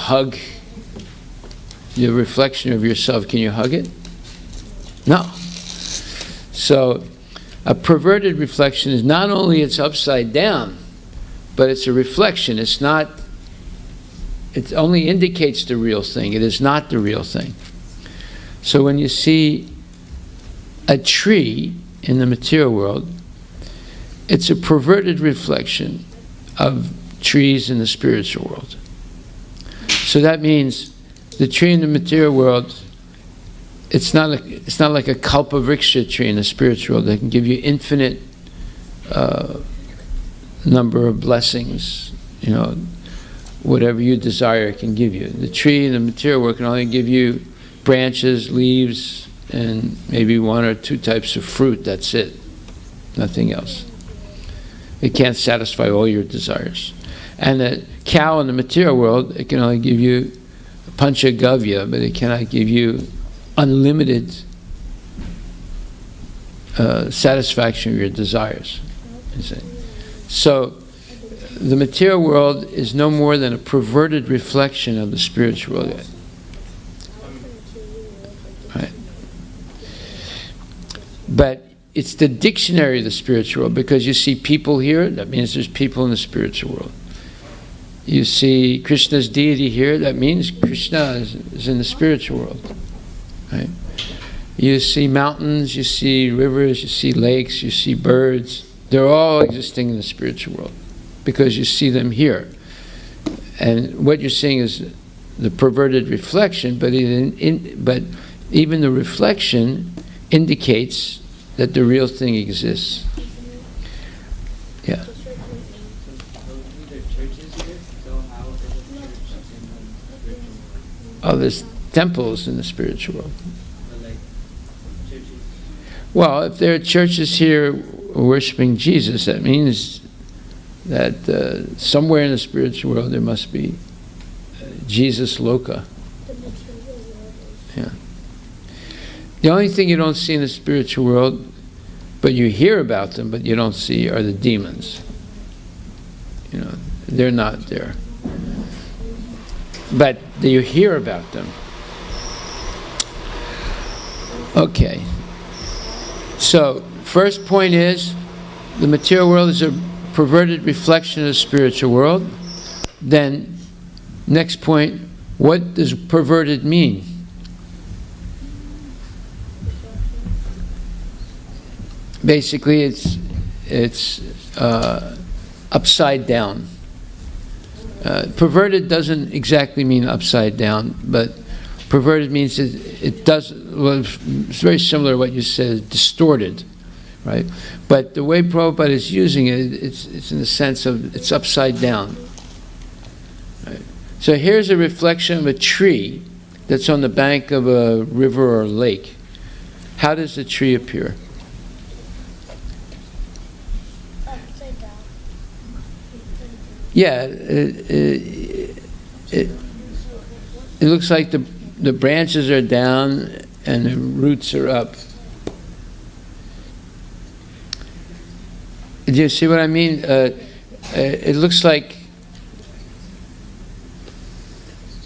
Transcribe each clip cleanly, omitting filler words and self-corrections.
hug the reflection of yourself? Can you hug it? No. So a perverted reflection is not only it's upside down, but it's a reflection. It's not, it only indicates the real thing. It is not the real thing. So when you see a tree in the material world, it's a perverted reflection of trees in the spiritual world. So that means the tree in the material world, it's not like a kalpavriksha tree in the spiritual world that can give you infinite number of blessings, you know, whatever you desire it can give you. The tree in the material world can only give you branches, leaves, and maybe one or two types of fruit. That's it. Nothing else. It can't satisfy all your desires. And the cow in the material world, it can only give you panchagavya, but it cannot give you unlimited satisfaction of your desires. So the material world is no more than a perverted reflection of the spiritual world. Right? But it's the dictionary of the spiritual world, because you see people here, that means there's people in the spiritual world. You see Krishna's deity here, that means Krishna is in the spiritual world. Right? You see mountains, you see rivers, you see lakes, you see birds. They're all existing in the spiritual world because you see them here. And what you're seeing is the perverted reflection, but even the reflection indicates that the real thing exists. Yeah. Oh, there's temples in the spiritual world. Well, if there are churches here worshiping Jesus, that means that somewhere in the spiritual world there must be Jesus Loka. Yeah. The only thing you don't see in the spiritual world, but you hear about them, but you don't see, are the demons. You know, they're not there. But you hear about them. Okay. So, first point is, the material world is a perverted reflection of the spiritual world. Then, next point, what does perverted mean? Basically, it's upside down. Perverted doesn't exactly mean upside down, but perverted means it does. Well, it's very similar to what you said, distorted, right? But the way Prabhupada is using it, it's in the sense of it's upside down. Right? So here's a reflection of a tree that's on the bank of a river or lake. How does the tree appear? Upside down. Yeah, it looks like the branches are down and the roots are up. Do you see what I mean? It looks like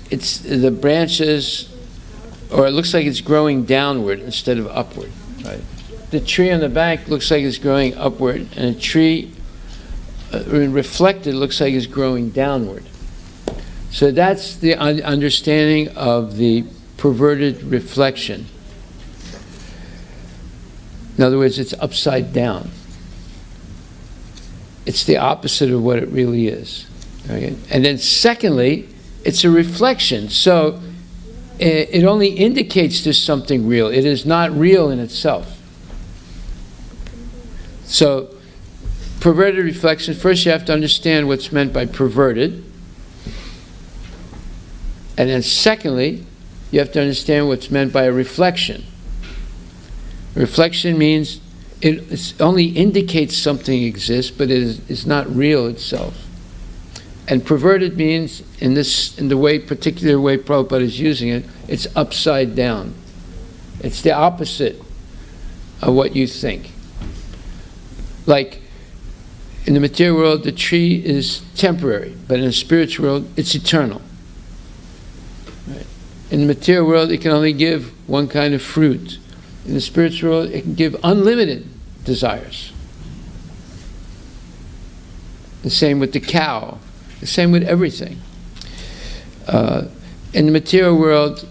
it's the branches, or it looks like it's growing downward instead of upward. Right? The tree on the bank looks like it's growing upward, and a tree reflected looks like it's growing downward. So that's the understanding of the perverted reflection. In other words, it's upside down. It's the opposite of what it really is. Okay? And then secondly, it's a reflection. So it only indicates there's something real. It is not real in itself. So perverted reflection, first you have to understand what's meant by perverted. And then secondly, you have to understand what's meant by a reflection. Reflection means it only indicates something exists, but it is not real itself. And perverted means, in the particular way Prabhupada is using it, it's upside down. It's the opposite of what you think. Like, in the material world, the tree is temporary, but in the spiritual world, it's eternal. In the material world, it can only give one kind of fruit. In the spiritual world, it can give unlimited desires. The same with the cow. The same with everything. In the material world,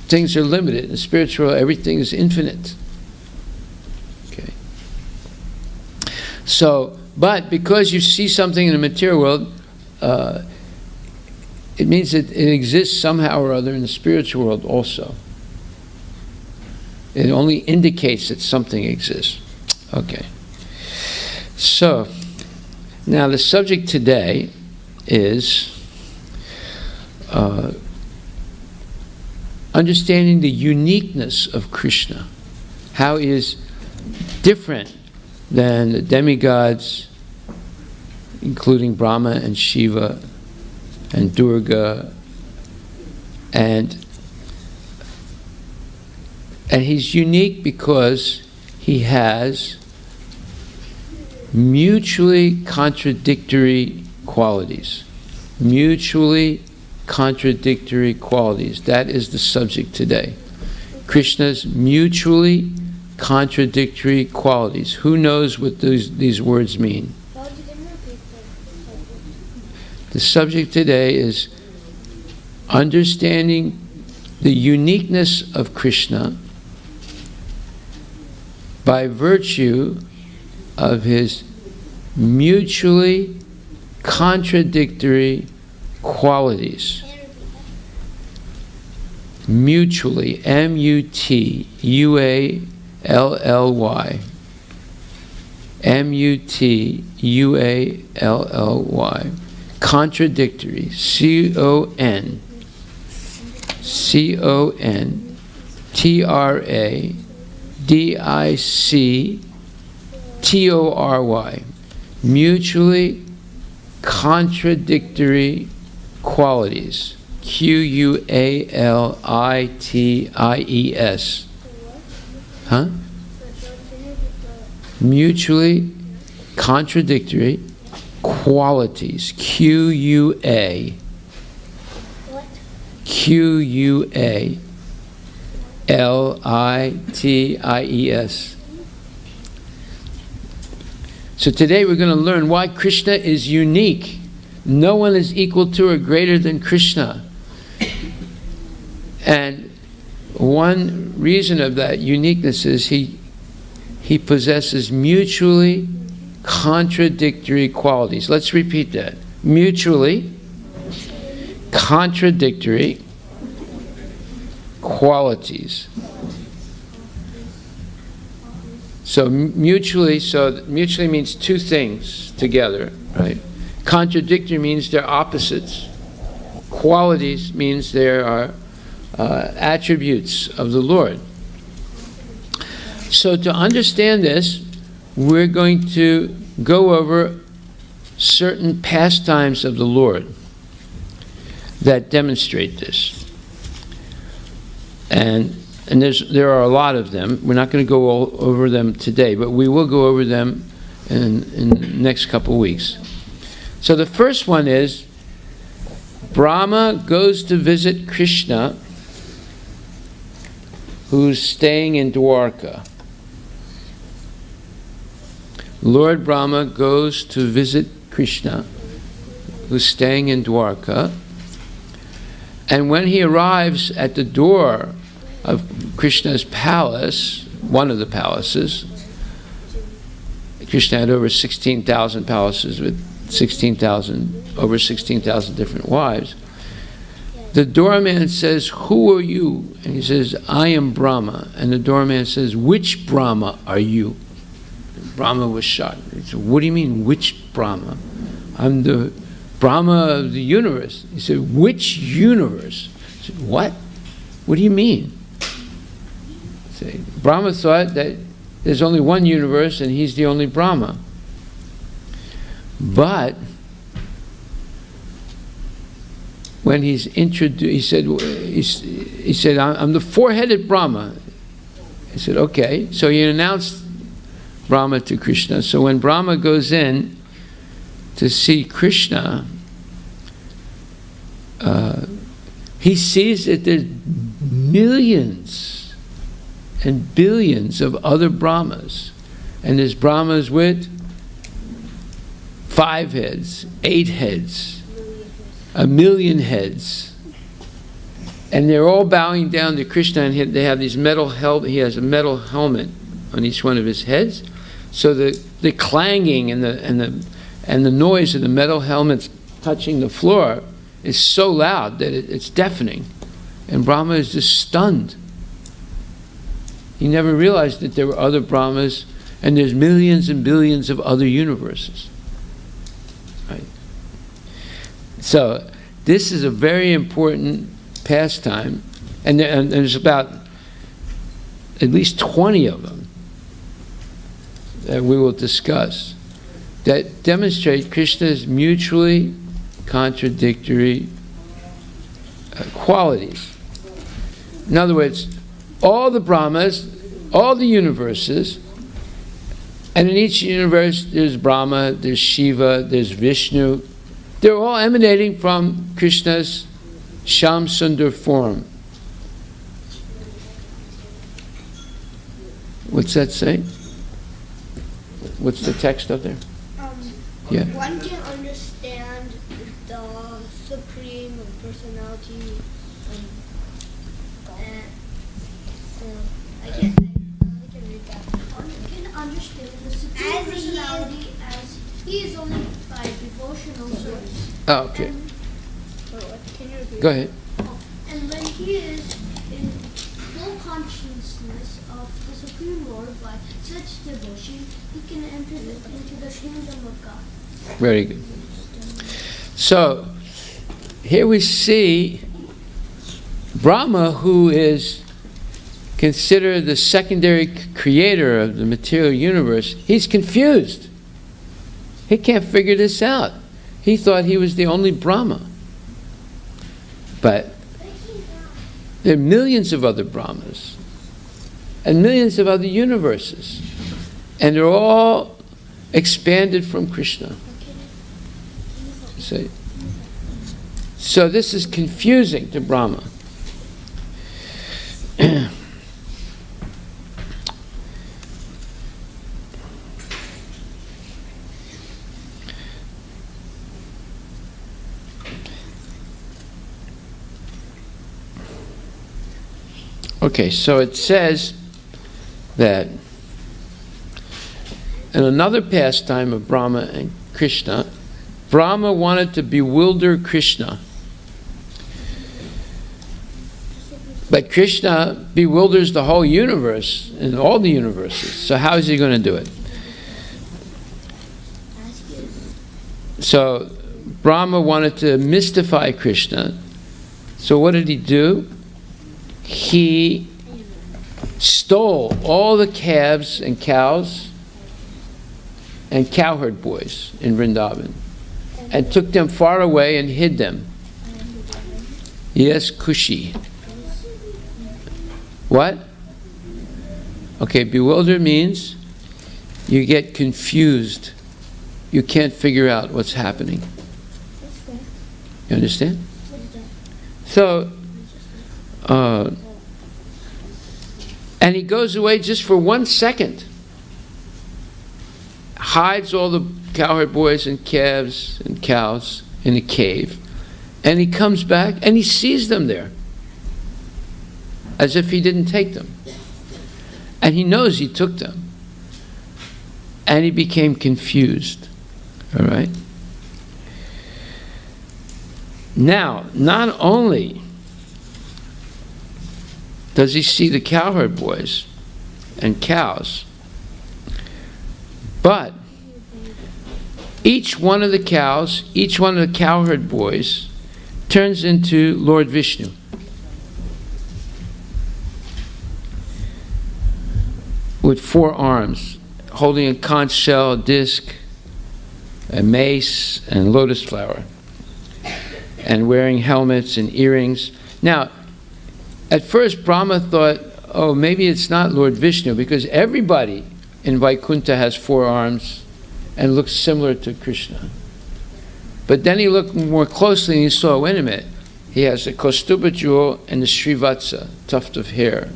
things are limited. In the spiritual world, everything is infinite. Okay. So, but because you see something in the material world, it means that it exists somehow or other in the spiritual world also. It only indicates that something exists. Okay. So, now the subject today is understanding the uniqueness of Krishna. How he is different than the demigods, including Brahma and Shiva and Durga, and he's unique because he has mutually contradictory qualities. Mutually contradictory qualities. That is the subject today. Krishna's mutually contradictory qualities. Who knows what these words mean? The subject today is understanding the uniqueness of Krishna by virtue of his mutually contradictory qualities. Mutually, M-U-T-U-A-L-L-Y. M-U-T-U-A-L-L-Y. Contradictory, C-O-N. C-O-N-T-R-A-D-I-C-T-O-R-Y. Mutually contradictory qualities. Q-U-A-L-I-T-I-E-S. Huh? Mutually contradictory qualities. Q-U-A. Q-U-A-L-I-T-I-E-S. So today we're going to learn why Krishna is unique. No one is equal to or greater than Krishna. And one reason of that uniqueness is he possesses mutually contradictory qualities. Let's repeat that. Mutually contradictory qualities. So mutually means two things together, right? Contradictory means they're opposites. Qualities means there are attributes of the Lord. So to understand this, we're going to go over certain pastimes of the Lord that demonstrate this. And there are a lot of them. We're not going to go over them today, but we will go over them in the next couple of weeks. So the first one is Brahma goes to visit Krishna, who's staying in Dwarka. Lord Brahma goes to visit Krishna, who's staying in Dwarka. And when he arrives at the door of Krishna's palace, one of the palaces, Krishna had over 16,000 palaces with over 16,000 different wives. The doorman says, "Who are you?" And he says, "I am Brahma." And the doorman says, "Which Brahma are you?" And Brahma was shocked. He said, "What do you mean, which Brahma? I'm the Brahma of the universe." He said, "Which universe?" He said, "What? What do you mean?" Say, Brahma thought that there's only one universe and he's the only Brahma. But when he's introduced, he said, "I'm the four-headed Brahma." He said, "Okay." So he announced Brahma to Krishna. So when Brahma goes in to see Krishna, he sees that there's millions and billions of other Brahmas. And there's Brahmas with 5 heads, 8 heads, 1,000,000 heads. And they're all bowing down to Krishna, and they have these metal he has a metal helmet on each one of his heads. So the clanging and the noise of the metal helmets touching the floor is so loud that it's deafening. And Brahma is just stunned. He never realized that there were other Brahmas, and there's millions and billions of other universes. Right? So this is a very important pastime, and there's about at least 20 of them that we will discuss that demonstrate Krishna's mutually contradictory qualities. In other words, all the Brahmas, all the universes, and in each universe there's Brahma, there's Shiva, there's Vishnu. They're all emanating from Krishna's Shyam Sundar form. What's that say? What's the text up there? Yeah. One can understand the Supreme Personality, and I can read that. One can understand the Supreme Personality as he is only by devotional service. Oh, okay. Can you repeat? Go ahead. And when he is in full consciousness of the Supreme Lord by such devotion, he can enter into the kingdom of God. Very good. So, here we see Brahma, who is considered the secondary creator of the material universe. He's confused. He can't figure this out. He thought he was the only Brahma. But there are millions of other Brahmas and millions of other universes. And they're all expanded from Krishna. So this is confusing to Brahma. Okay, so it says that in another pastime of Brahma and Krishna, Brahma wanted to bewilder Krishna. But Krishna bewilders the whole universe and all the universes. So how is he going to do it? So Brahma wanted to mystify Krishna. So what did he do? He stole all the calves and cows and cowherd boys in Vrindavan and took them far away and hid them. Yes, Kushi. What? Okay, bewilder means you get confused. You can't figure out what's happening. You understand? So, and he goes away just for 1 second, hides all the cowherd boys and calves and cows in a cave, and he comes back and he sees them there, as if he didn't take them. And he knows he took them. And he became confused. All right? Now, not only does he see the cowherd boys and cows, but each one of the cows, each one of the cowherd boys turns into Lord Vishnu. With 4 arms, holding a conch shell, a disc, a mace, and lotus flower, and wearing helmets and earrings. Now, at first Brahma thought, oh, maybe it's not Lord Vishnu, because everybody in Vaikuntha has 4 arms and looks similar to Krishna. But then he looked more closely and he saw, wait a minute, he has a Kaustuba jewel and the Srivatsa, tuft of hair,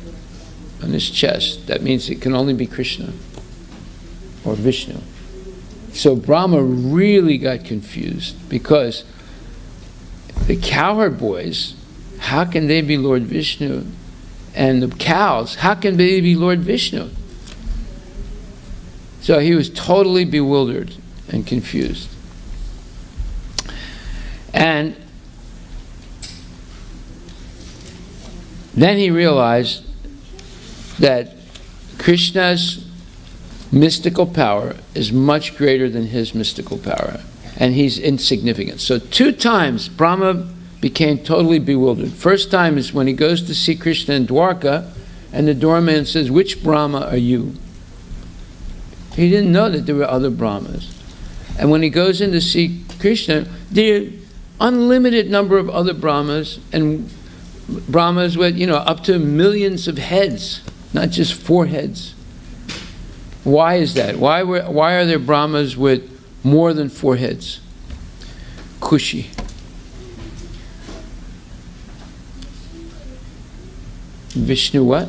on his chest. That means it can only be Krishna or Vishnu. So Brahma really got confused, because the cowherd boys, how can they be Lord Vishnu? And the cows, how can they be Lord Vishnu? So he was totally bewildered and confused. And then he realized that Krishna's mystical power is much greater than his mystical power, and he's insignificant. So 2 times Brahma became totally bewildered. First time is when he goes to see Krishna in Dwarka, and the doorman says, "Which Brahma are you?" He didn't know that there were other Brahmas. And when he goes in to see Krishna, there are unlimited number of other Brahmas, and Brahmas with, up to millions of heads, not just 4 heads. Why is that? Why are there Brahmas with more than 4 heads? Kushi. Vishnu what?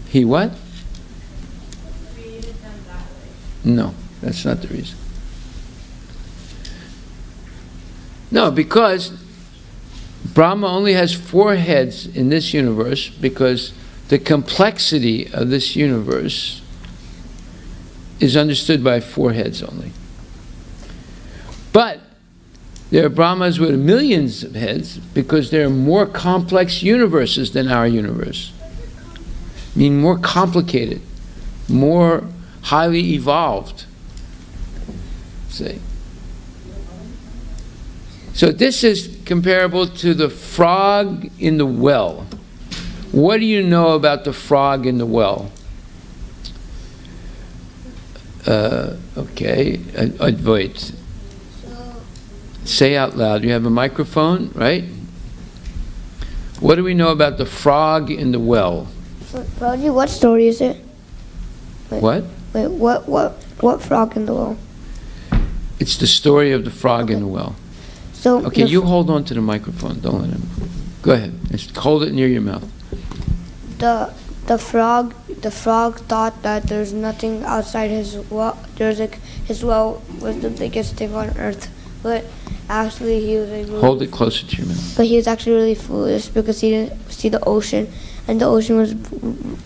He what? Created them that way. No, that's not the reason. No, because Brahma only has 4 heads in this universe, because the complexity of this universe is understood by 4 heads only. But there are Brahmas with millions of heads, because there are more complex universes than our universe. I mean, more complicated, more highly evolved. See? So this is comparable to the frog in the well. What do you know about the frog in the well? Okay, Advait. Say out loud. You have a microphone, right? What do we know about the frog in the well? Prabhuji, what story is it? What? Wait, what frog in the well? It's the story of the frog in the well. So Okay, you hold on to the microphone. Don't let him. Go ahead. Just hold it near your mouth. The frog thought that there's nothing outside his well. His well was the biggest thing on earth, but actually he was like Hold it closer to your mouth. But he was actually really foolish, because he didn't see the ocean, and the ocean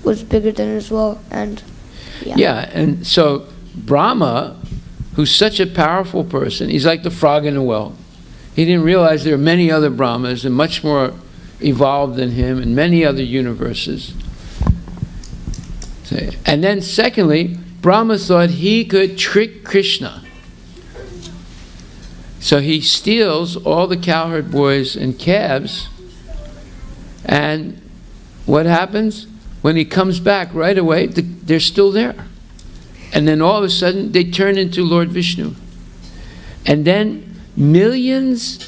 was bigger than his well. And Yeah, and so Brahma, who's such a powerful person, he's like the frog in the well. He didn't realize there are many other Brahmas and much more evolved than him in many other universes. And then secondly, Brahma thought he could trick Krishna. So he steals all the cowherd boys and calves, and what happens? When he comes back right away, they're still there. And then all of a sudden, they turn into Lord Vishnu. And then millions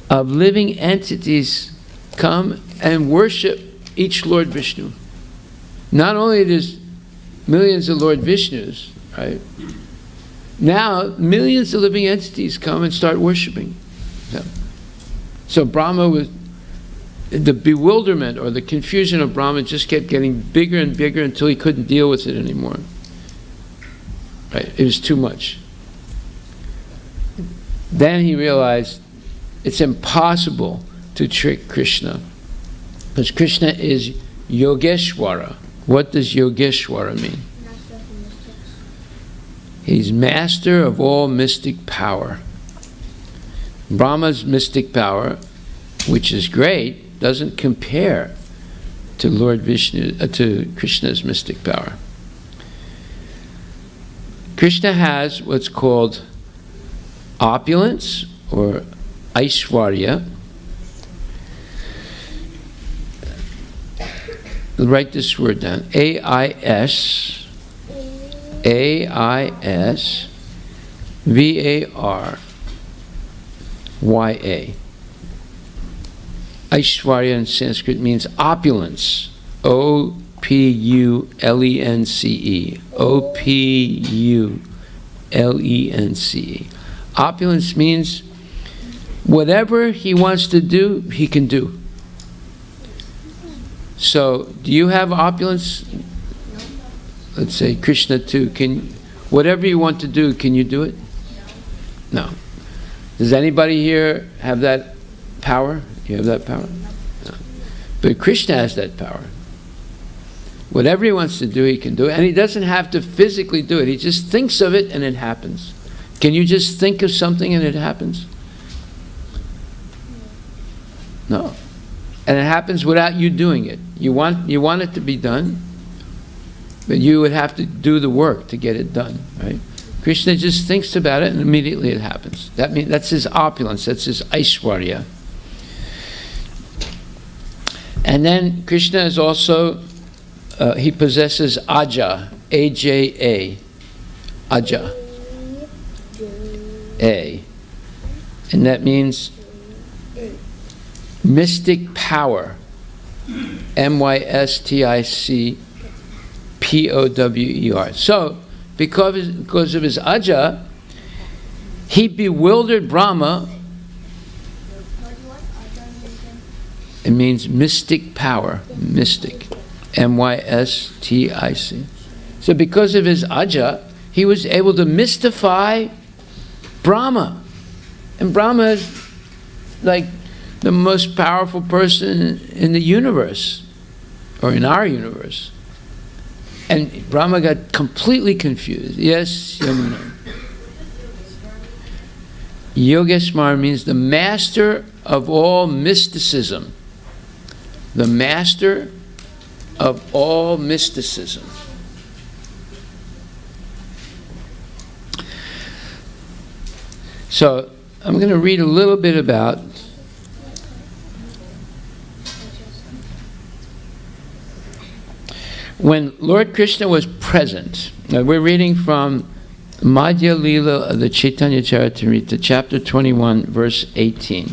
of living entities come and worship each Lord Vishnu. Not only there's millions of Lord Vishnus, right? Now millions of living entities come and start worshiping them. So Brahma was, the bewilderment or the confusion of Brahma just kept getting bigger and bigger until he couldn't deal with it anymore. Right? It was too much. Then he realized it's impossible to trick Krishna, because Krishna is Yogeshwara. What does Yogeshwara mean? He's master of all mystic power. Brahma's mystic power, which is great, doesn't compare to Lord Vishnu, to Krishna's mystic power. Krishna has what's called opulence or Aishwarya. Write this word down. Aishvarya. Aishwarya in Sanskrit means opulence. O-P-U-L-E-N-C-E. O-P-U-L-E-N-C-E. Opulence means Whatever he wants to do, he can do. So, do you have opulence? Let's say Krishna too. Whatever you want to do, can you do it? No. Does anybody here have that power? You have that power? No. But Krishna has that power. Whatever he wants to do, he can do it. And he doesn't have to physically do it. He just thinks of it and it happens. Can you just think of something and it happens? No. And it happens without you doing it. You want it to be done, but you would have to do the work to get it done, right? Krishna just thinks about it and immediately it happens. That's his opulence, that's his Aishwarya. And then Krishna is also, he possesses Aja, A-J-A, Aja, A. And that means mystic power, M-Y-S-T-I-C-P-O-W-E-R. So, because of his Aja, he bewildered Brahma. It means mystic power, mystic, M-Y-S-T-I-C. So because of his Aja, he was able to mystify Brahma. And Brahma is like the most powerful person in the universe, or in our universe. And Brahma got completely confused. Yes, Yamuna. Yogeshwar means the master of all mysticism. The master of all mysticism. So, I'm going to read a little bit about when Lord Krishna was present. Now we're reading from Madhya Lila of the Chaitanya Charitamrita, chapter 21, verse 18.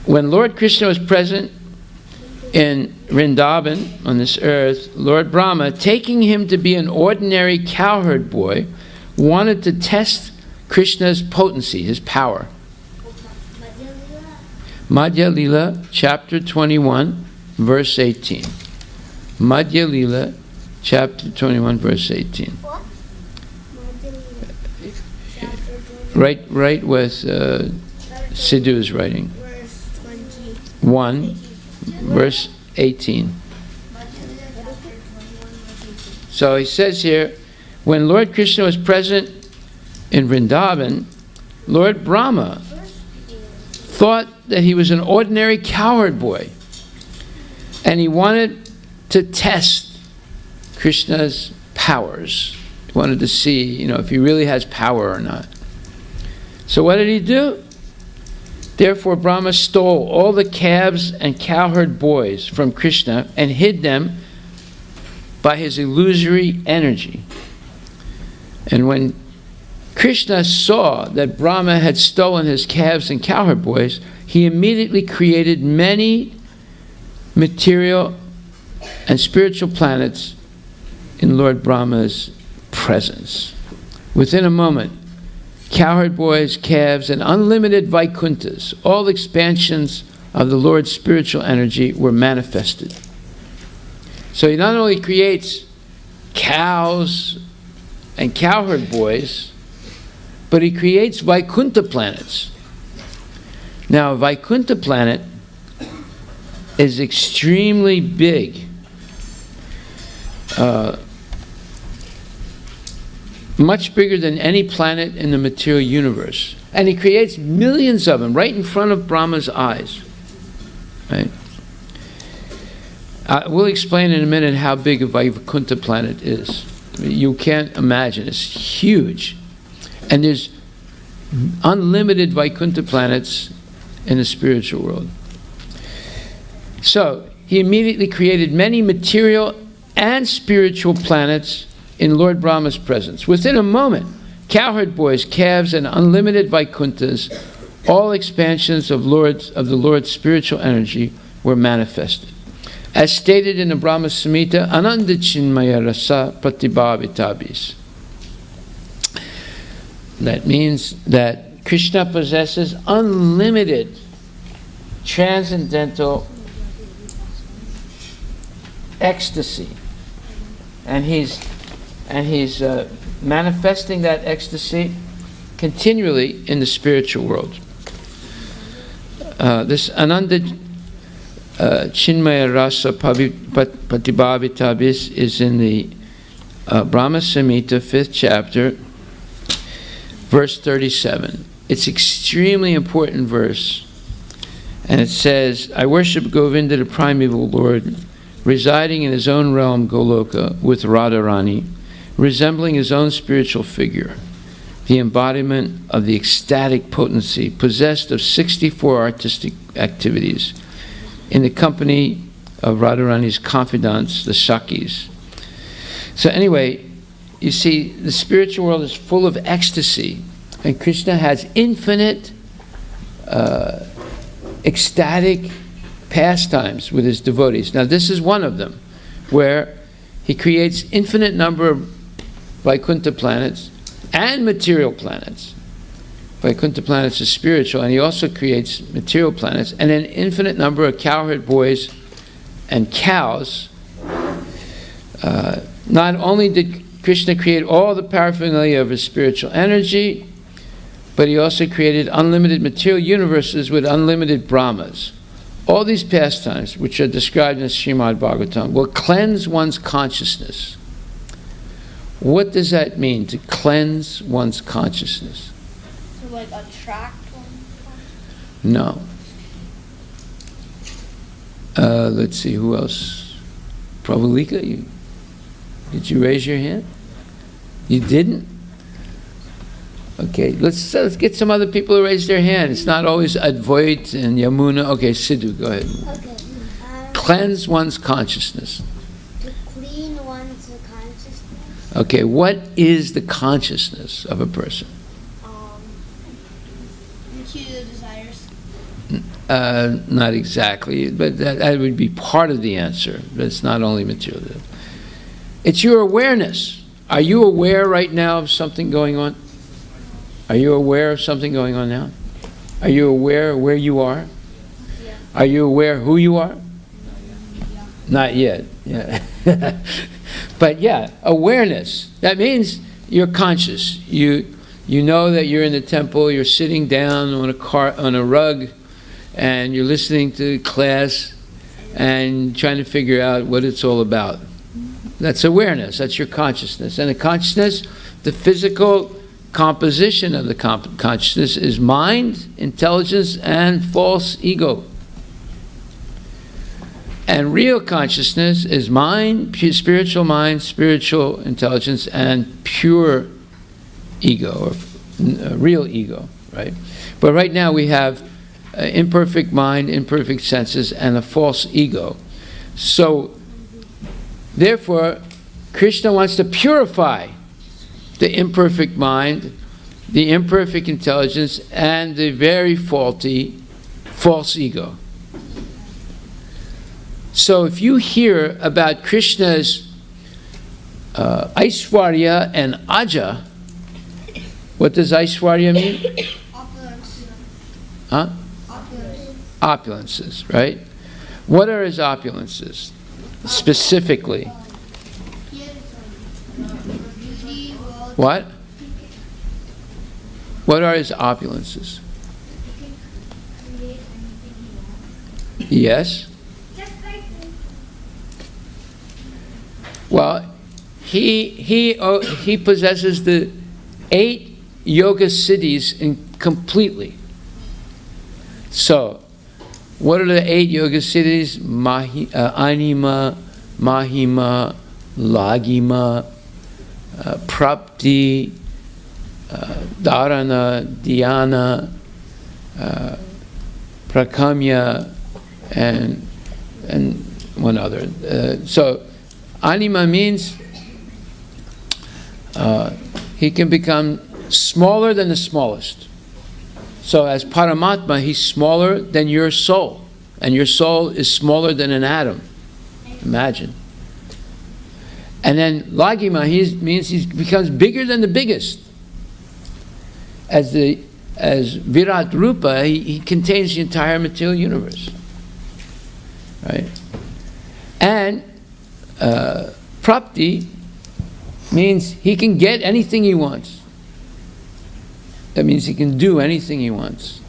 When Lord Krishna was present in Vrindavan, on this earth, Lord Brahma, taking him to be an ordinary cowherd boy, wanted to test Krishna's potency, his power. Madhya Lila, chapter 21, verse 18. Madhya Lila, chapter 21, verse 18. What? Right with Sidhu's writing. Verse 1, verse 18. So he says here, when Lord Krishna was present in Vrindavan, Lord Brahma thought that he was an ordinary cowherd boy. And he wanted to test Krishna's powers. He wanted to see, if he really has power or not. So what did he do? Therefore Brahma stole all the calves and cowherd boys from Krishna and hid them by his illusory energy. And when Krishna saw that Brahma had stolen his calves and cowherd boys, he immediately created many material and spiritual planets in Lord Brahma's presence. Within a moment, cowherd boys, calves, and unlimited Vaikunthas, all expansions of the Lord's spiritual energy, were manifested. So he not only creates cows and cowherd boys, but he creates Vaikuntha planets. Now, a Vaikuntha planet is extremely big. Much bigger than any planet in the material universe. And he creates millions of them right in front of Brahma's eyes. Right? We'll explain in a minute how big a Vaikuntha planet is. You can't imagine. It's huge. And there's unlimited Vaikuntha planets in the spiritual world. So, he immediately created many material and spiritual planets in Lord Brahma's presence. Within a moment, cowherd boys, calves, and unlimited Vaikunthas, all expansions of the Lord's spiritual energy, were manifested. As stated in the Brahma Samhita, Ananda Chinmaya Rasa Pratibhavitabis. That means that Krishna possesses unlimited transcendental ecstasy, and he's manifesting that ecstasy continually in the spiritual world. This Ananda Chinmaya Rasa Patibhavitabis is in the Brahma Samhita, 5th chapter, verse 37. It's extremely important verse. And it says, I worship Govinda, the primeval Lord, residing in his own realm, Goloka, with Radharani, resembling his own spiritual figure, the embodiment of the ecstatic potency, possessed of 64 artistic activities, in the company of Radharani's confidants, the Sakis. So anyway, you see, the spiritual world is full of ecstasy, and Krishna has infinite ecstatic pastimes with his devotees. Now this is one of them, where he creates infinite number of Vaikuntha planets and material planets. Vaikuntha planets is spiritual, and he also creates material planets, and an infinite number of cowherd boys and cows. Not only did Krishna create all the paraphernalia of his spiritual energy, but he also created unlimited material universes with unlimited Brahmas. All these pastimes, which are described in Srimad Bhagavatam, will cleanse one's consciousness. What does that mean, to cleanse one's consciousness? To like attract one? No. Let's see, who else? Prabhulika, did you raise your hand? You didn't? Okay, let's get some other people to raise their hand. It's not always Advait and Yamuna. Okay, Sidhu, go ahead. Okay. Cleanse one's consciousness. To clean one's consciousness. Okay, what is the consciousness of a person? Material desires. Not exactly, but that would be part of the answer. But it's not only material. It's your awareness. Are you aware right now of something going on? Are you aware of something going on now? Are you aware where you are? Yeah. Are you aware who you are? Yeah. Not yet. Yeah. But yeah, awareness. That means you're conscious. You know that you're in the temple. You're sitting down on a rug, and you're listening to class, and trying to figure out what it's all about. That's awareness. That's your consciousness. And the consciousness, the physical composition of the consciousness is mind, intelligence, and false ego. And real consciousness is mind, spiritual intelligence, and pure ego, or real ego, right? But right now we have imperfect mind, imperfect senses, and a false ego. So, therefore, Krishna wants to purify the imperfect mind, the imperfect intelligence, and the very faulty false ego. So if you hear about Krishna's Aishwarya and Aja, what does Aishwarya mean? Opulence. Huh? Opulence. Opulences, right? What are his opulences, specifically? Beauty, wealth. What? What are his opulences? Create anything you want. Yes? Just like Well, he possesses the 8 yoga siddhis completely. So, what are the 8 yoga siddhis? Anima, Mahima, Lagima, Prapti, Dharana, Dhyana, Prakamya, and one other. So, Anima means he can become smaller than the smallest. So as Paramatma, he's smaller than your soul. And your soul is smaller than an atom. Imagine. And then Lagima means he becomes bigger than the biggest. As the as Virat Rupa, he contains the entire material universe. Right? And Prapti means he can get anything he wants. That means he can do anything he wants.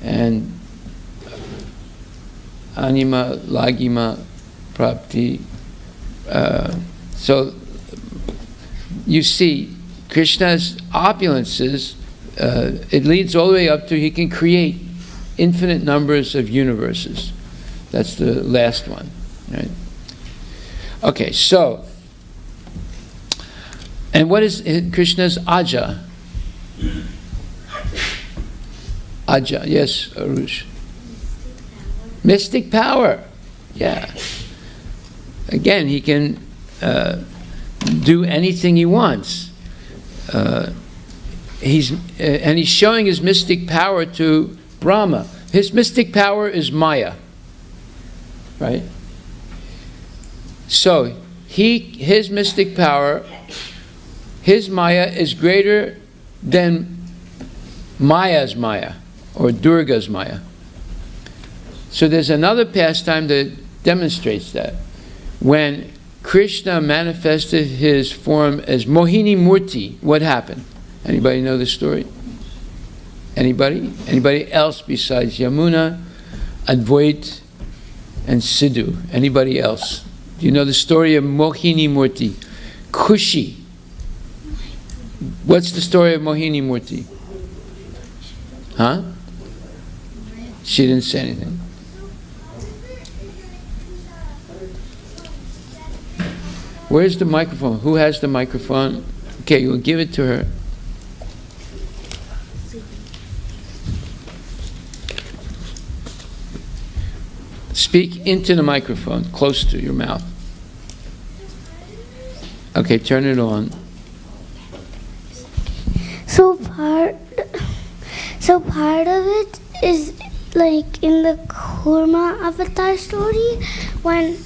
And Anima, Lagima, Prapti. So you see, Krishna's opulences, it leads all the way up to he can create infinite numbers of universes. That's the last one, right? Okay, so, and what is Krishna's Aja? Aja, yes, Arush. Mystic power, yeah. Again, he can do anything he wants. He's showing his mystic power to Brahma. His mystic power is Maya, right? So his mystic power, his Maya is greater than Maya's Maya or Durga's Maya. So there's another pastime that demonstrates that. When Krishna manifested his form as Mohini Murti, what happened? Anybody know the story? Anybody? Anybody else besides Yamuna, Advait, and Sidhu? Anybody else? Do you know the story of Mohini Murti? Kushi. What's the story of Mohini Murti? Huh? She didn't say anything. Where's the microphone? Who has the microphone? Okay, we'll give it to her. Speak into the microphone, close to your mouth. Okay, turn it on. So part of it is like in the Kurma Avatar story when.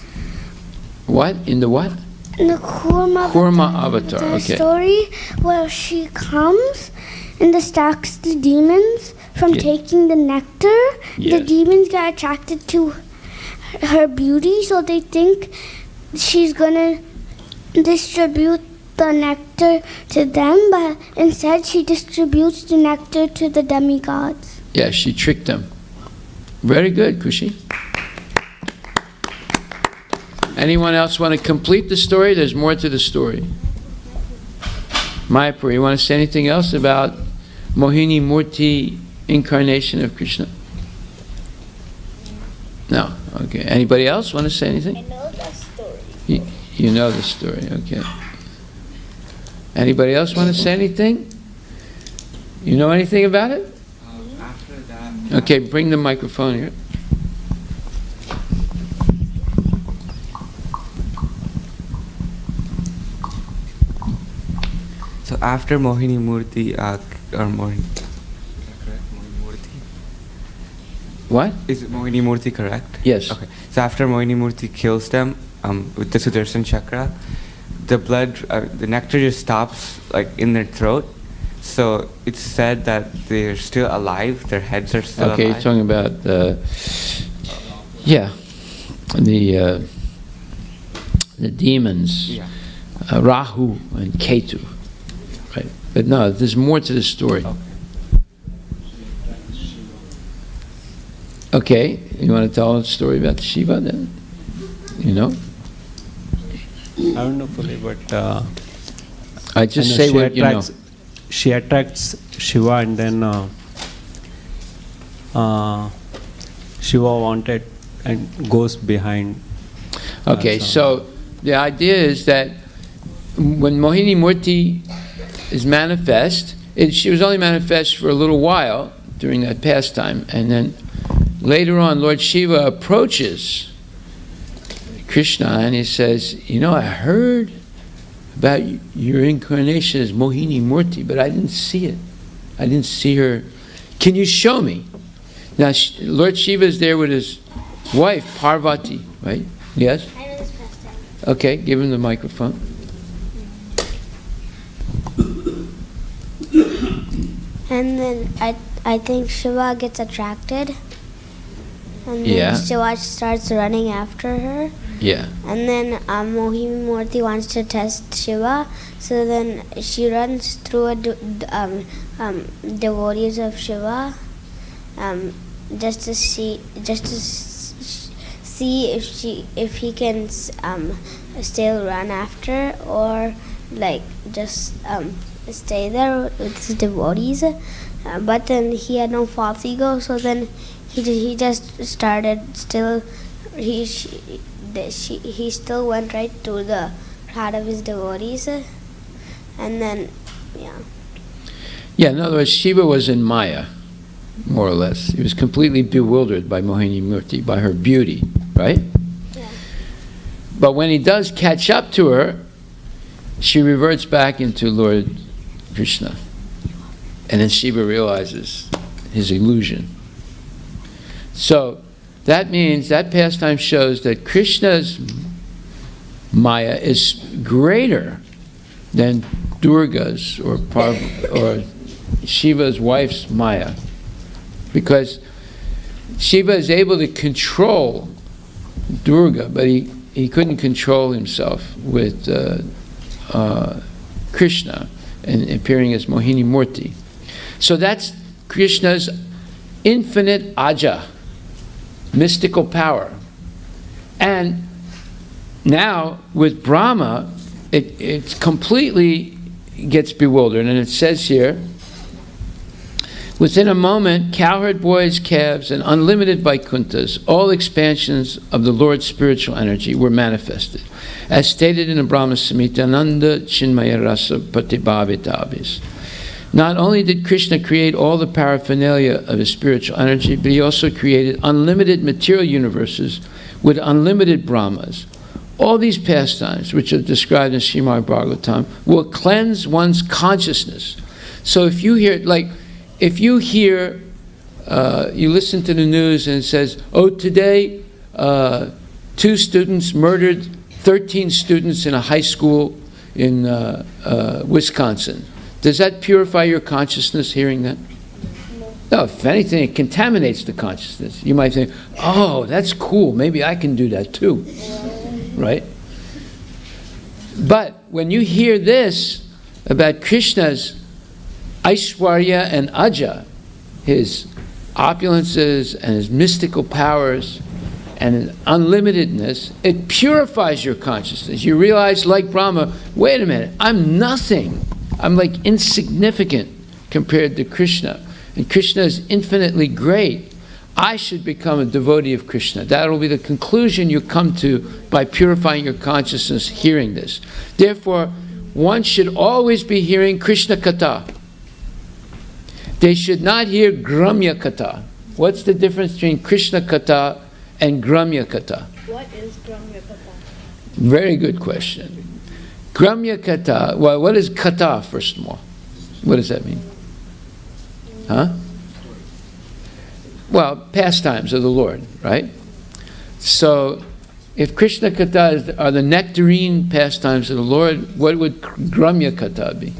What? In the what? In the Kurma Avatar, okay. Story where she comes and distracts the demons from taking the nectar. Yes. The demons get attracted to her beauty, so they think she's gonna distribute the nectar to them, but instead she distributes the nectar to the demigods. Yeah, she tricked them. Very good, Kushi. Anyone else want to complete the story? There's more to the story. Mayapur, you want to say anything else about Mohini Murti incarnation of Krishna? No. Okay. Anybody else want to say anything? I know the story. You know the story. Okay. Anybody else want to say anything? You know anything about it? After that. Okay, bring the microphone here. So after Mohini Murti, Mohini Murti. What? Is Mohini Murti correct? Yes. Okay. So after Mohini Murti kills them with the Sudarshan Chakra, the blood, the nectar just stops like in their throat. So it's said that they're still alive. Their heads are still Okay, alive. you're talking about the demons, Yeah. Rahu and Ketu, right? But no, there's more to the story. Okay, you want to tell a story about Shiva then? You know? I don't know fully, but I just know say she what you know. She attracts Shiva, and then Shiva wanted and goes behind. Okay, so the idea is that when Mohini Murti is manifest, she was only manifest for a little while during that pastime, and then later on, Lord Shiva approaches Krishna and he says, you know, I heard about your incarnation as Mohini Murti, but I didn't see it. I didn't see her. Can you show me? Now, Lord Shiva is there with his wife, Parvati, right? Yes? I know this pastime. Okay, give him the microphone. And then I think Shiva gets attracted. And then Yeah. Shiva starts running after her. Yeah. And then Mohini Murthy wants to test Shiva. So then she runs through devotees of Shiva, just to see if he can still run after, or like just stay there with his devotees. But then he had no false ego, so then he just started still. He still went right to the crowd of his devotees, and then Yeah, in other words, Shiva was in Maya, more or less. He was completely bewildered by Mohini Murti, by her beauty, right? Yeah. But when he does catch up to her, she reverts back into Lord Krishna. And then Shiva realizes his illusion. So that means that pastime shows that Krishna's Maya is greater than Durga's or Shiva's wife's Maya, because Shiva is able to control Durga, but he couldn't control himself with Krishna and appearing as Mohini Murti. So that's Krishna's infinite aja, mystical power. And now with Brahma, it completely gets bewildered. And it says here, within a moment, cowherd boys, calves, and unlimited Vaikunthas, all expansions of the Lord's spiritual energy were manifested. As stated in the Brahma Samhita, Ananda Chinmaya Rasa Patibhavitavis. Not only did Krishna create all the paraphernalia of his spiritual energy, but he also created unlimited material universes with unlimited Brahmas. All these pastimes, which are described in Srimad Bhagavatam, will cleanse one's consciousness. So if you hear, you listen to the news and it says, oh, today 2 students murdered 13 students in a high school in Wisconsin. Does that purify your consciousness, hearing that? No, if anything, it contaminates the consciousness. You might think, oh, that's cool, maybe I can do that too. Right? But when you hear this about Krishna's Aishwarya and Aja, his opulences and his mystical powers and his unlimitedness, it purifies your consciousness. You realize, like Brahma, wait a minute, I'm nothing. I'm like insignificant compared to Krishna. And Krishna is infinitely great. I should become a devotee of Krishna. That will be the conclusion you come to by purifying your consciousness hearing this. Therefore, one should always be hearing Krishna Katha. They should not hear Gramya Katha. What's the difference between Krishna Katha and Gramya Katha? What is Gramya Katha? Very good question. Gramya Katha, well, what is Katha, first of all? What does that mean? Huh? Well, pastimes of the Lord, right? So, if Krishna Katha are the nectarine pastimes of the Lord, what would Gramya Katha be?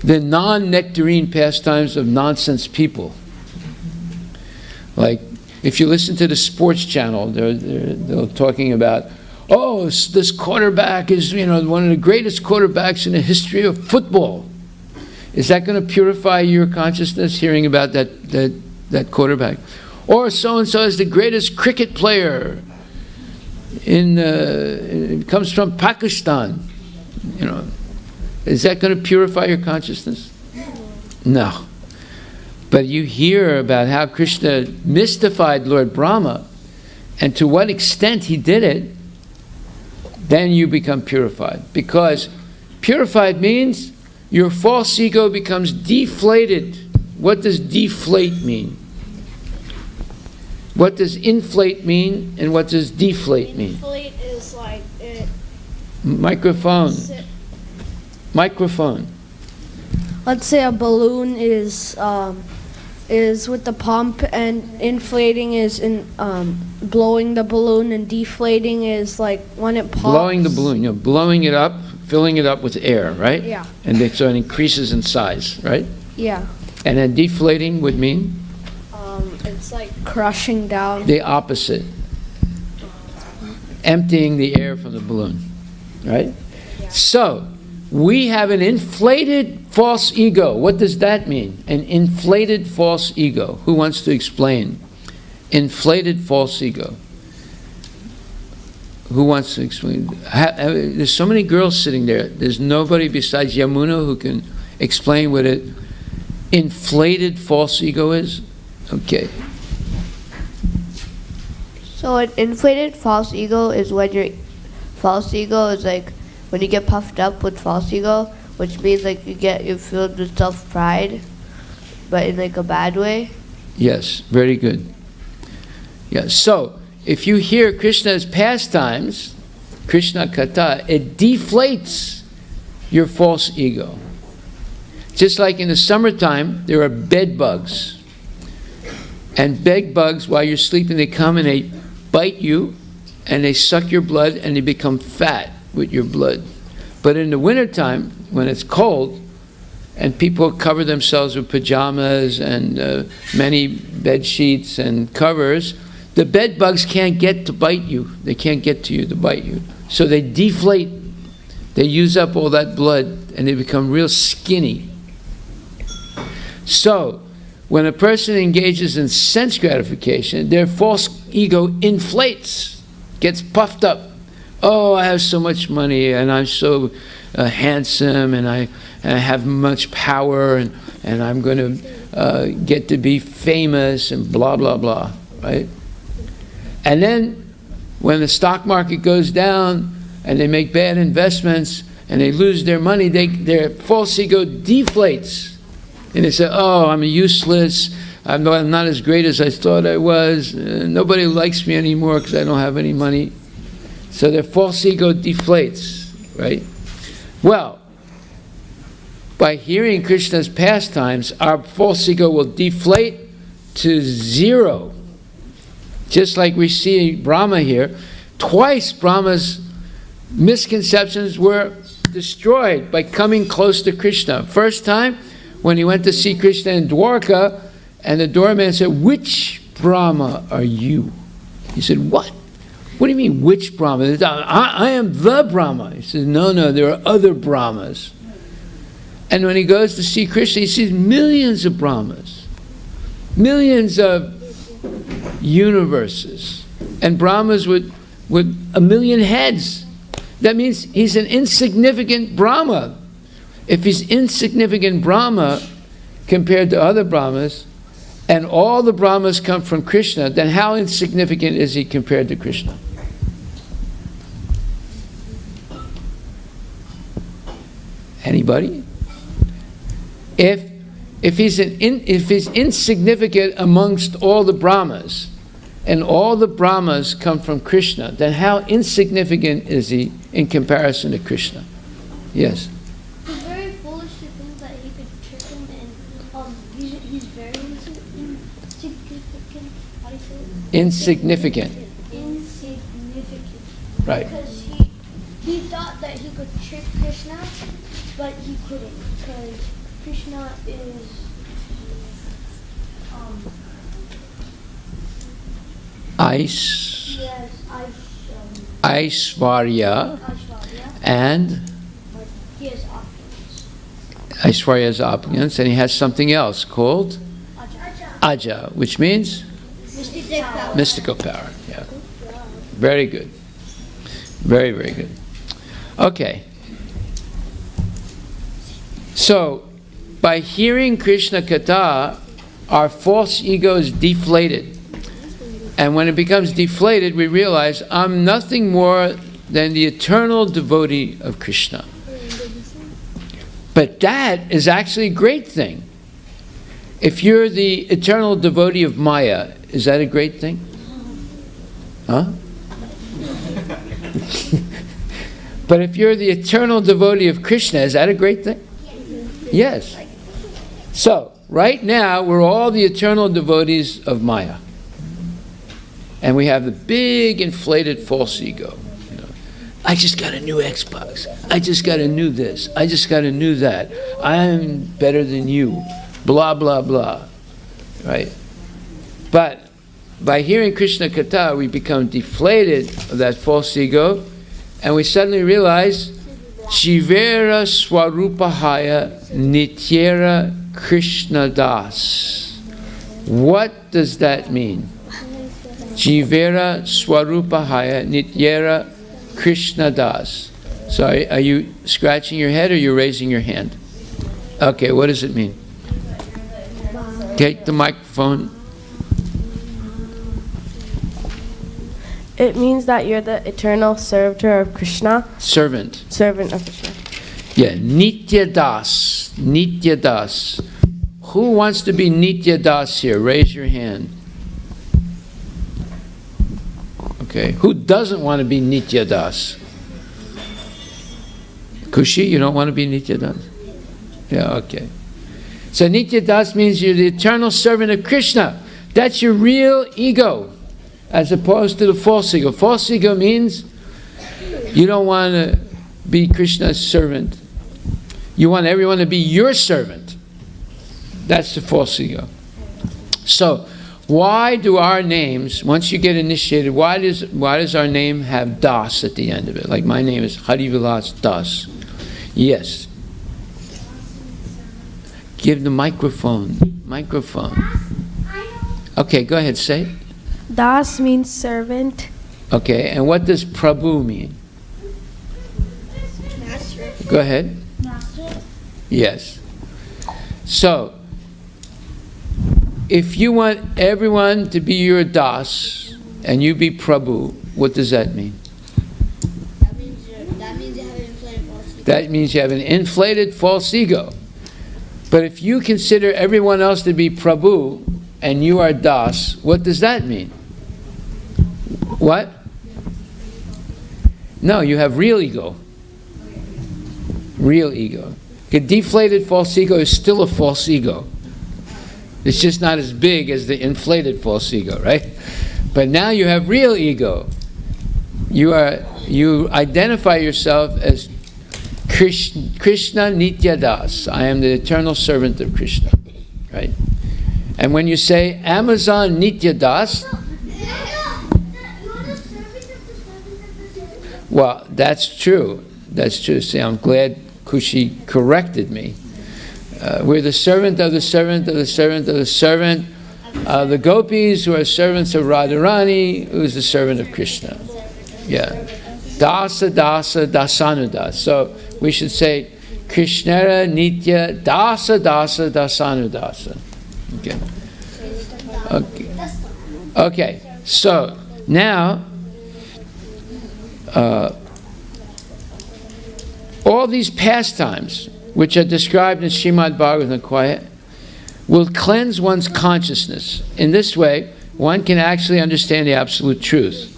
The non-nectarine pastimes of nonsense people. Like, if you listen to the sports channel, they're talking about, oh, this quarterback is, one of the greatest quarterbacks in the history of football. Is that going to purify your consciousness, hearing about that quarterback? Or so-and-so is the greatest cricket player it comes from Pakistan. Is that going to purify your consciousness? No. But you hear about how Krishna mystified Lord Brahma, and to what extent he did it, then you become purified. Because purified means your false ego becomes deflated. What does deflate mean? What does inflate mean, and what does deflate mean? Inflate is like it. Microphone. Microphone. Let's say a balloon is with the pump, and inflating is in blowing the balloon, and deflating is like when it pops. Blowing the balloon, blowing it up, filling it up with air, right? Yeah. And so it increases in size, right? Yeah. And then deflating would mean It's like crushing down. the opposite. Emptying the air from the balloon, right? So, we have an inflated false ego. What does that mean? An inflated false ego. Who wants to explain? Inflated false ego. Who wants to explain? There's so many girls sitting there. There's nobody besides Yamuna who can explain what an inflated false ego is? Okay. So an inflated false ego is when your false ego is like when you get puffed up with false ego, which means like you're filled with self-pride, but in like a bad way. Yes, very good. Yeah, so if you hear Krishna's pastimes, Krishna Katha, it deflates your false ego. Just like in the summertime, there are bed bugs. And bed bugs, while you're sleeping, they come and they bite you, and they suck your blood, and they become fat with your blood. But in the wintertime, when it's cold, and people cover themselves with pajamas and many bed sheets and covers, the bed bugs can't get to bite you. They can't get to you to bite you. So they deflate. They use up all that blood, and they become real skinny. So, when a person engages in sense gratification, their false ego inflates, gets puffed up. Oh, I have so much money, and I'm so handsome, and I have much power, and I'm going to get to be famous, and blah, blah, blah, right? And then, when the stock market goes down, and they make bad investments, and they lose their money, their false ego deflates. And they say, oh, I'm useless, I'm not as great as I thought I was, nobody likes me anymore because I don't have any money. So their false ego deflates, right? Well, by hearing Krishna's pastimes, our false ego will deflate to zero. Just like we see Brahma here, twice Brahma's misconceptions were destroyed by coming close to Krishna. First time, when he went to see Krishna in Dwarka, and the doorman said, which Brahma are you? He said, what? What do you mean, which Brahma? I am the Brahma. He said, no, there are other Brahmas. And when he goes to see Krishna, he sees millions of Brahmas, millions of universes, and Brahmas with 1,000,000 heads. That means he's an insignificant Brahma. If he's insignificant Brahma compared to other Brahmas, and all the Brahmas come from Krishna, then how insignificant is he compared to Krishna? Anybody? If he's insignificant amongst all the Brahmas, and all the Brahmas come from Krishna, then how insignificant is he in comparison to Krishna? Yes? It's very foolish to think that he could trick him, and he's very insignificant. How do you say it? Insignificant. Insignificant. Right. Because he thought that he could trick Krishna, but he couldn't, because Krishna is Aishvarya, and he has opulence. Aishvarya is opulence, and he has something else called Aja, which means mystical power. Yeah, very good, very, very good. Okay, so by hearing Krishna Katha, our false ego is deflated. And when it becomes deflated, we realize I'm nothing more than the eternal devotee of Krishna. But that is actually a great thing. If you're the eternal devotee of Maya, is that a great thing? Huh? But if you're the eternal devotee of Krishna, is that a great thing? Yes. So, right now, we're all the eternal devotees of Maya. And we have the big inflated false ego. You know, I just got a new Xbox. I just got a new this. I just got a new that. I'm better than you. blah, blah, blah. Right? But by hearing Krishna Katha, we become deflated of that false ego, and we suddenly realize, Jivera Swarupahaya Nityera Krishna Das. What does that mean? Jivera Swarupahaya Nityera Krishna Das. So are you scratching your head or you're raising your hand? Okay, what does it mean? Take the microphone. It means that you're the eternal servitor of Krishna. Servant. Servant of Krishna. Yeah, Nitya Das. Nitya Das. Who wants to be Nitya Das here? Raise your hand. Okay. Who doesn't want to be Nitya Das? Kushi, you don't want to be Nitya Das? Yeah, okay. So Nitya Das means you're the eternal servant of Krishna. That's your real ego, as opposed to the false ego. False ego means you don't want to be Krishna's servant. You want everyone to be your servant. That's the false ego. So, why do our names, once you get initiated, why does our name have Das at the end of it? Like my name is Harivilas Das. Yes. Give the microphone. Microphone. Okay, go ahead, say it. Das means servant. Okay, and what does Prabhu mean? Master. Go ahead. Master. Yes. So, if you want everyone to be your Das and you be Prabhu, what does that mean? That means you have an inflated false ego. That means you have an inflated false ego. But if you consider everyone else to be Prabhu and you are Das, what does that mean? What? No, you have real ego. Real ego. A deflated false ego is still a false ego. It's just not as big as the inflated false ego, right? But now you have real ego. You identify yourself as Krishna Nitya Das. I am the eternal servant of Krishna, right? And when you say Amazon Nitya Das, well, that's true. That's true. See, I'm glad Kushi corrected me. We're the servant of the servant of the servant of the servant of the gopis, who are servants of Radharani, who is the servant of Krishna. Yeah. Dasa Dasa Dasanudas. So we should say Krishnara Nitya Dasa Dasa Dasanudasa. Okay. Okay. Okay. So now all these pastimes, which are described in Srimad Bhagavatam, will cleanse one's consciousness. In this way, one can actually understand the absolute truth.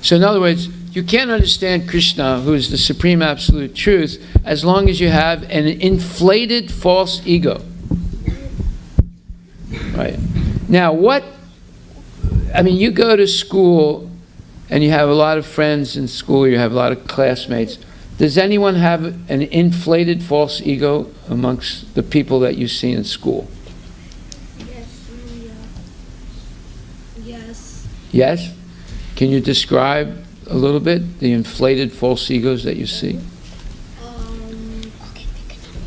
So in other words, you can't understand Krishna, who is the supreme absolute truth, as long as you have an inflated false ego. Right? Now, you go to school and you have a lot of friends in school, you have a lot of classmates. Does anyone have an inflated false ego amongst the people that you see in school? Yes. Yes? Can you describe a little bit the inflated false egos that you see?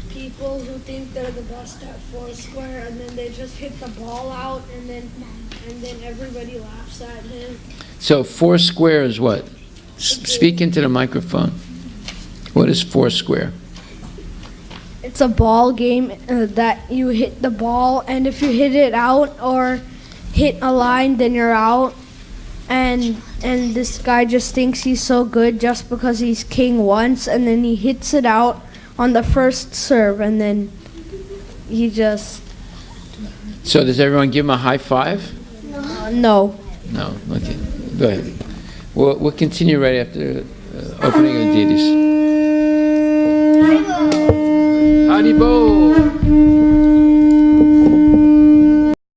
People who think they're the best at Foursquare, and then they just hit the ball out, and then everybody laughs at him. So Foursquare is what? Speak into the microphone. What is Foursquare? It's a ball game that you hit the ball, and if you hit it out or hit a line, then you're out. And this guy just thinks he's so good just because he's king once, and then he hits it out on the first serve, and then he just... So does everyone give him a high five? No. No. Okay. Go ahead. We'll continue right after opening of deities. Haribol.